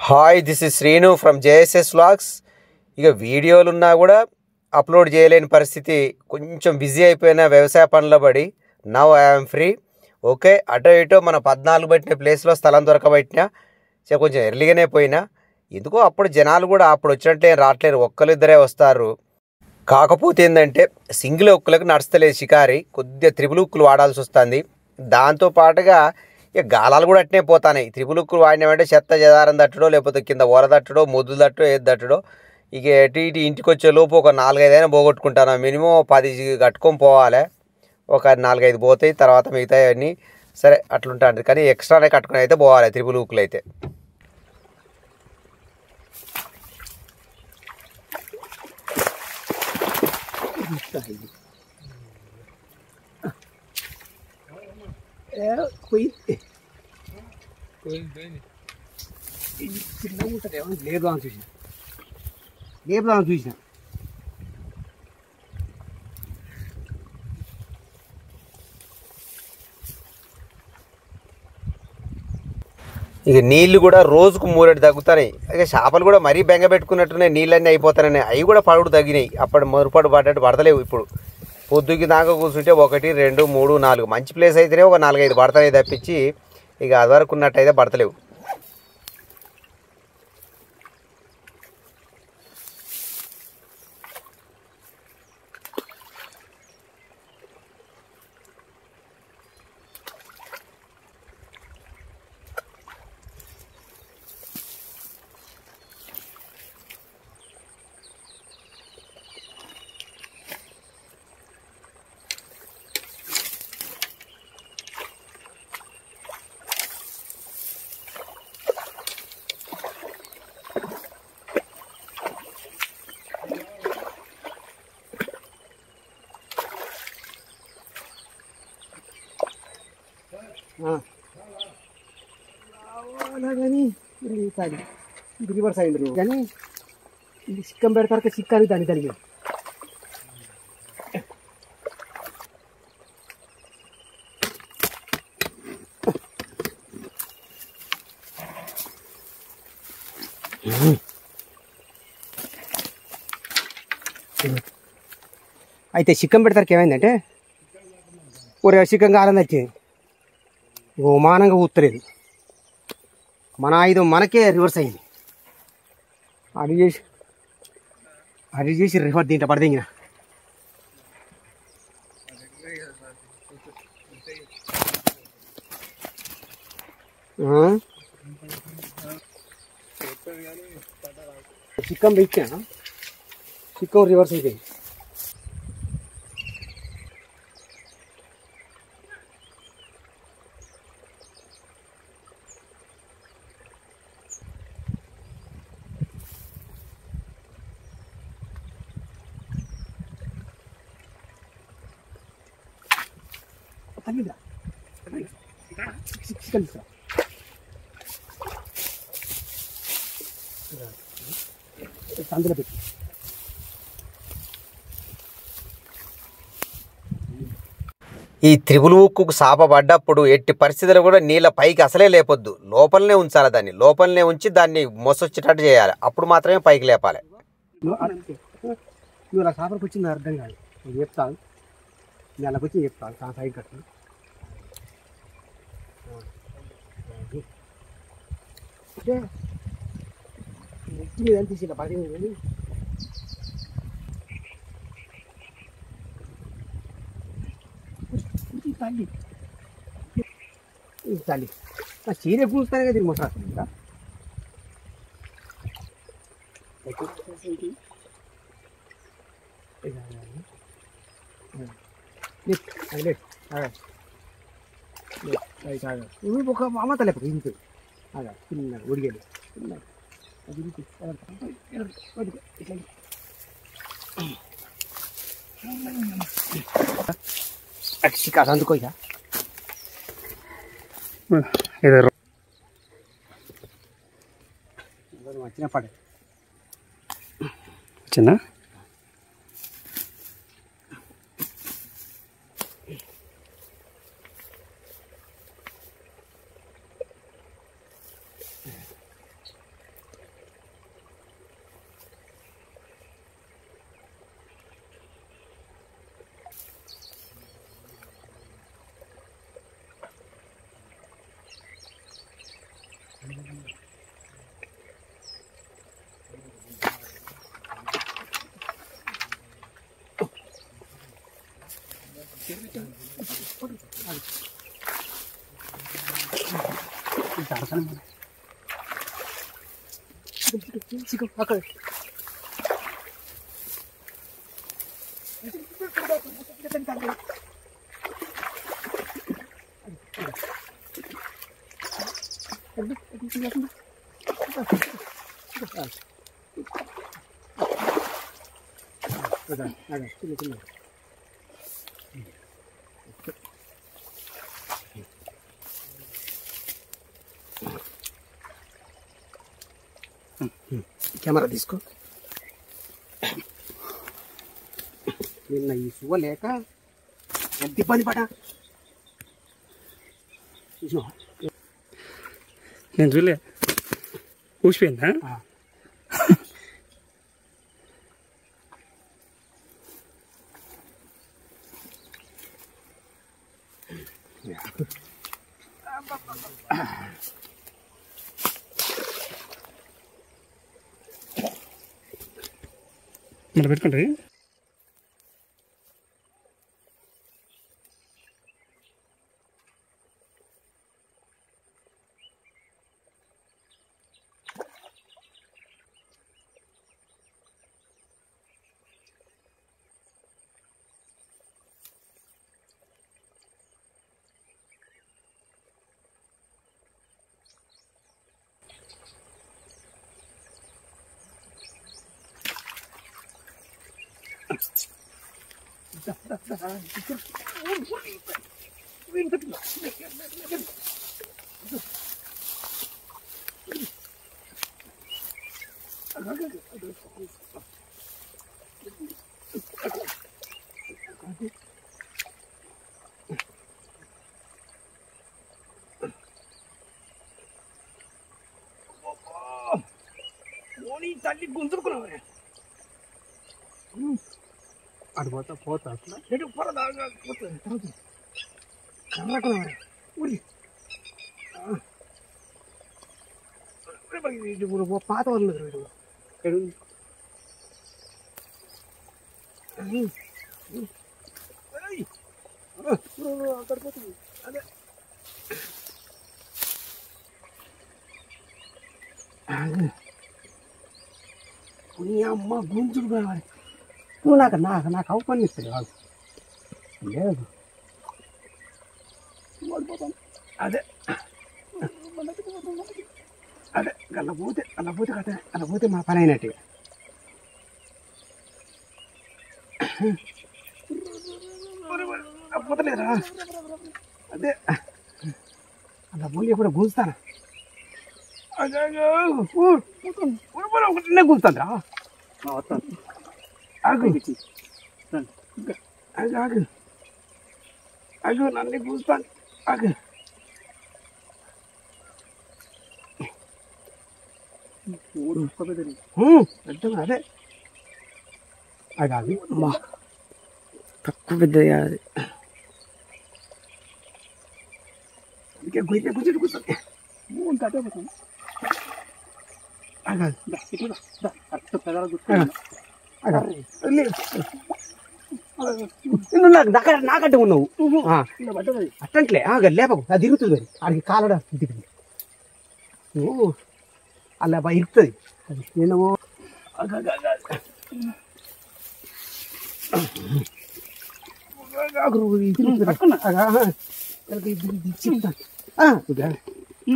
Hi this is Srinu from JSS vlogs. ఇక వీడియోలున్నా కూడా upload చేయలేని పరిస్థితి, కొంచెం బిజీ అయిపోయిన వ్యవసాయ పనుల పడి నవ్ ఐఎమ్ ఫ్రీ. ఓకే, అటో ఇటో మన 14 పెట్టిన ప్లేస్లో స్థలం దొరకబట్టినా కొంచెం ఎర్లీగానే పోయినా. ఎందుకో అప్పుడు జనాలు కూడా అప్పుడు వచ్చినట్లే రావట్లేరు, ఒక్కరిద్దరే వస్తారు. కాకపోతే ఏంటంటే సింగిల్ ఒక్కలకు నడుస్తలేదు షికారి, కొద్దిగా త్రిబుల్ ఉక్కులు వాడాల్సి వస్తుంది. దాంతోపాటుగా ఇక గాలాలు కూడా అట్నే పోతాయి. త్రిబుల్ ఉక్కులు వాడినామంటే చెత్త చెదారం తట్టడో, లేకపోతే కింద ఓర తట్టడో, మొద్దులు తట్టడో, ఏది తట్టడో. ఇక ఎటు ఇటు ఇంటికి వచ్చే లోపు ఒక 4-5 అయినా పోగొట్టుకుంటాను. మినిమం 10 కట్టుకొని పోవాలి. ఒక 4-5 పోతాయి, తర్వాత మిగతా అన్నీ సరే అట్లుంటుంది. కానీ ఎక్స్ట్రానే కట్టుకుని అయితే పోవాలి త్రిబుల్ ఉక్కులు అయితే. చిన్నగా ఉంటుంది, ఏమన్నా లేపుదామని చూసిన ఇక నీళ్ళు కూడా రోజుకు 3 తగ్గుతున్నాయి. ఇక చేపలు కూడా మరీ బెంగ పెట్టుకున్నట్టున్నాయి, నీళ్ళన్నీ అయిపోతున్నాయి. అవి కూడా పడుడు తగ్గినాయి. అప్పుడు మొరుపడు పడ్డట్టు పడతలేవు. ఇప్పుడు పొద్దుకి దాకా కూర్చుంటే 1, 2, 3, 4 మంచి ప్లేస్ అయితేనే ఒక 4-5 పడతాయి తప్పించి ఇక అది వరకు ఉన్నట్టయితే పడతలేవు. కానీ ఇది రివర్స్ అయింది. కానీ ఇది చిక్కం పెడతారు, చిక్కాలి దాన్ని దానికి అయితే చిక్కం పెడతారు. ఏమైందంటే ఒరే చిక్కం కాలని వచ్చింది, ఓమానంగా ఊత్తలేదు. మన ఆయుధం మనకే రివర్స్ అయింది. అది చేసి రివర్స్ దీంట్లో పడదింగిన. చిక్కం పెంచా, చిక్కం రివర్స్ అయిపోయింది. అందులో పెట్టి ఈ త్రిబుల్ ఉక్కుకు సాప పడ్డప్పుడు ఎట్టి పరిస్థితుల్లో కూడా నీళ్ళ పైకి అసలే లేపొద్దు, లోపలనే ఉంచాలి. దాన్ని లోపలనే ఉంచి దాన్ని మొసొచ్చేటట్టు చేయాలి. అప్పుడు మాత్రమే పైకి లేపాలి. నువ్వు అలా సాపరకు వచ్చింది అర్థం కాదు, చెప్తాను. నెలకు వచ్చి చెప్తాను చాలా సైడ్ కట్టు. తీసిన 15 తల్లి ఆ చీర పూస్తానే కదా మొస ఒక అమ్మ తలేపు ఇంటి అదా చిన్న ఉడిగేది కాదు అందుకోయా వచ్చిన పడే చిన్న అక్కడ కెమెరా తీసుకో. నిన్న ఈ సువ లేక ఎంత ఇబ్బంది పడా. నేను చూలే ఊసిపోయిందా? మళ్ళీ పెట్టుకుంటుంది. తల్లి గుంజుకున్నావు అటు పోతా పోతా అట్లా ఎటు పొరదాగా పోతుంది కర్రకున్నావు ఊరి పాత వాళ్ళు అక్కడ పోతుంది అదే అమ్మ గుంజుడు కావాలి. నువ్వు నాకు అవపని ఇస్తుంది వాళ్ళు లేదు. అదే అదే అలా పోతే కథ అలా పోతే మా పని అయినట్టుగా. పోతలేరా అదే అలా పోయి ఎప్పుడు గుంజుతాను గుంజుతాను రా. ఆగు ఆగు ఆగు నన్ను గుంజుతాను ఆగు. అదే అది అమ్మా తక్కువ పెద్దది అది అందుకే గుంజే గుంజు కూర్చోండి నాకంటే ఉన్నావు అట్టంట్లే లేపకు అది తిరుగుతుంది మరి ఆడికి కాలడ దిగుతుంది నువ్వు అలా బాగా ఇరుకుతుంది అది నేను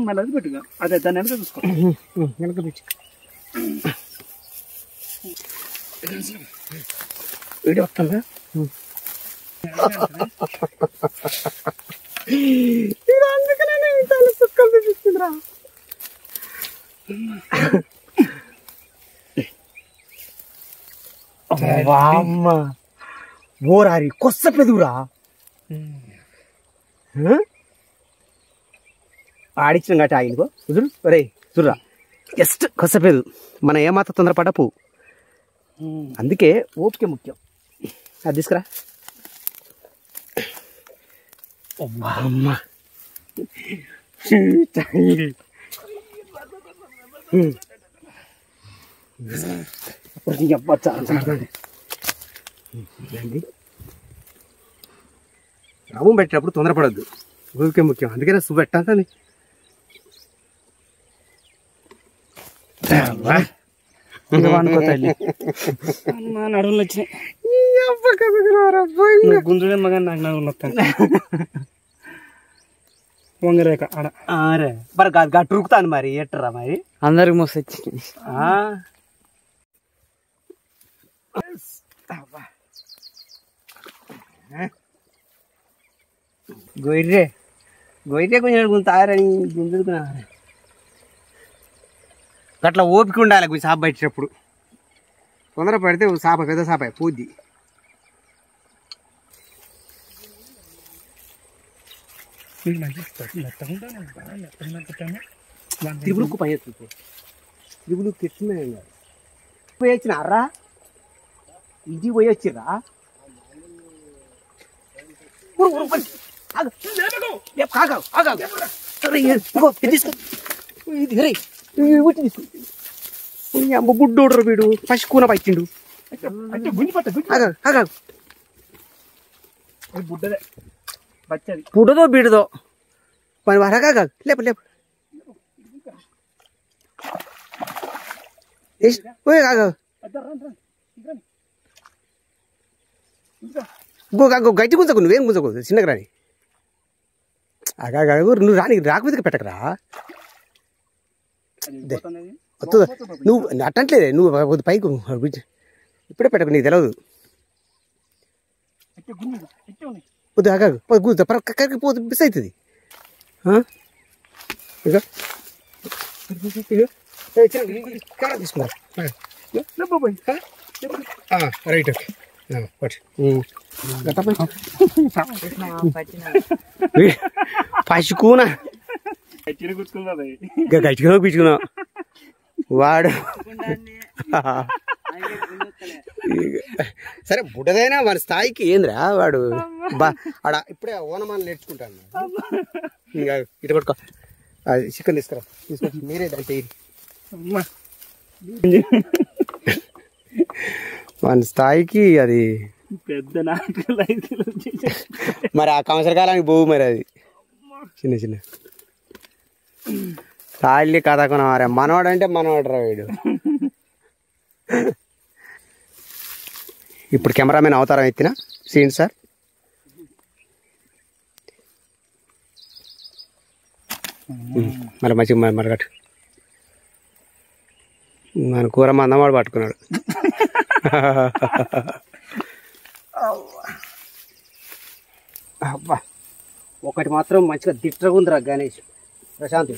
మళ్ళీ అది పెట్టుగా అదే దాన్ని వెనక చూసుకో వెనక తెచ్చు వీడియో వస్తుందా అందుకనే సుక్కలు చూపిస్తుందిరా. అమ్మ ఓరారి కొత్త పెదురా ఆడిచ్చిన గట్టి ఆగినకో కుదురు రే చూడరా జస్ట్ కొసపెదు మన ఏమాత్రం తొందరపడపు. అందుకే ఓపిక ముఖ్యం. అది తీసుకురా అమ్మ రవ్వం పెట్టేటప్పుడు తొందరపడద్దు, ఊరికే ముఖ్యం. అందుకనే సువ్వు పెట్టాలి. నడువులు వచ్చినాయి గుంజుడే మగ నాకు నడువులు వస్తాను. వంగరేక ఆడ మరి గట్టు ఉరుకుతాను మరి ఎట్టరా మరి అందరికి మోసం వచ్చింది. గొర్రె గొర్రె కొంచెం తారని గుంజుకున్నారు. అట్లా ఓపిక ఉండాలి కొంచెం చేప పట్టేటప్పుడు. తొందర పడితే చేప పెద్ద చేప పోద్ది. తిరుగుడుకు పని చేస్తుంది. తిరుగుడుకు తెచ్చిందని పోయి వచ్చినారా, ఇంటికి పోయి వచ్చిర్రా. బుడ్డోడ్రు వీడు పసుకూన పట్టిండు. పుడదో బిడదో పని వరగా లేపు లేపు గట్టి గుంజకు, నువ్వేం గుంజకు, చిన్నగా రాని. నువ్వు రాని రాకపోతే పెట్టకరా. నువ్వు అట్టట్లేదే, నువ్వు పైకి ఇప్పుడే పెట్టకు, నీకు తెలియదు. వద్దు ఆగా కక్కడికి పోతే మిస్ అవుతుంది. తీసుకున్నా రైట్. పసుకునా గట్టిగా పిచ్చుకున్నా వాడు. సరే బుడ్డదైనా మన స్థాయికి ఏంద్రా వాడు. ఆడ ఇప్పుడే ఓనమాన్ని నేర్చుకుంటాను. ఇంకా ఇటు పట్టుకో, చికెన్ తీసుకురా, మీరే అంటే మన స్థాయికి అది పెద్ద. మరి ఆ సంవత్సర కాలానికి పోవు మరి అది చిన్న చిన్న తాళ్ళి కథ కొనవారే. మనవాడు అంటే మనవాడు రా వీడు. ఇప్పుడు కెమెరామెన్ అవతారం ఎత్తిన సీన్ సార్. మరి మంచిగా మరగట్టు మన కూర మందమాడు పట్టుకున్నాడు. అబ్బా ఒకటి మాత్రం మంచిగా దిట్టగా ఉందిరా గణేష్ ప్రశాంత్.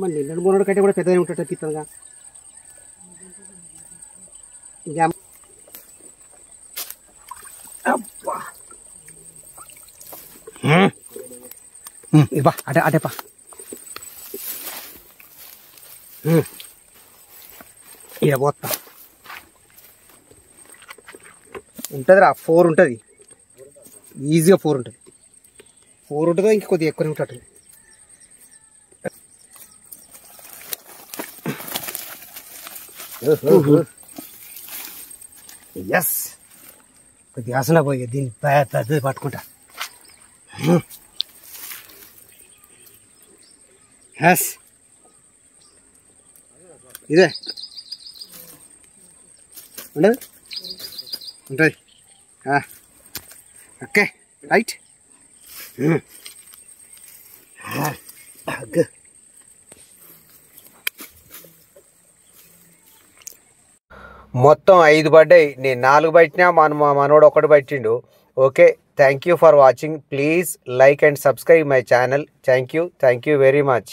మన నిన్న మొన్నటి కంటే కూడా పెద్దగా ఉంటాడు తిట్టగా. ఇవ్వ అటే అటేపా ఇక పోతా ఉంటుందిరా. 4 ఉంటుంది ఈజీగా, 4 ఉంటుంది. 4 ఉంటుందో ఇంక కొద్దిగా ఎక్కువనే ఉంటుంది. ఎస్ కొద్దిగా ఆసన పోయి దీన్ని పెద్దది పట్టుకుంటా. ఎస్ ఇదే ఉండదు ఉంటుంది. Okay right. మొత్తం 5 పడ్డాయి. నేను 4 పట్టినా, మనోడు 1 పట్టిండు. Okay, thank you for watching. Please like and subscribe my channel. Thank you very much.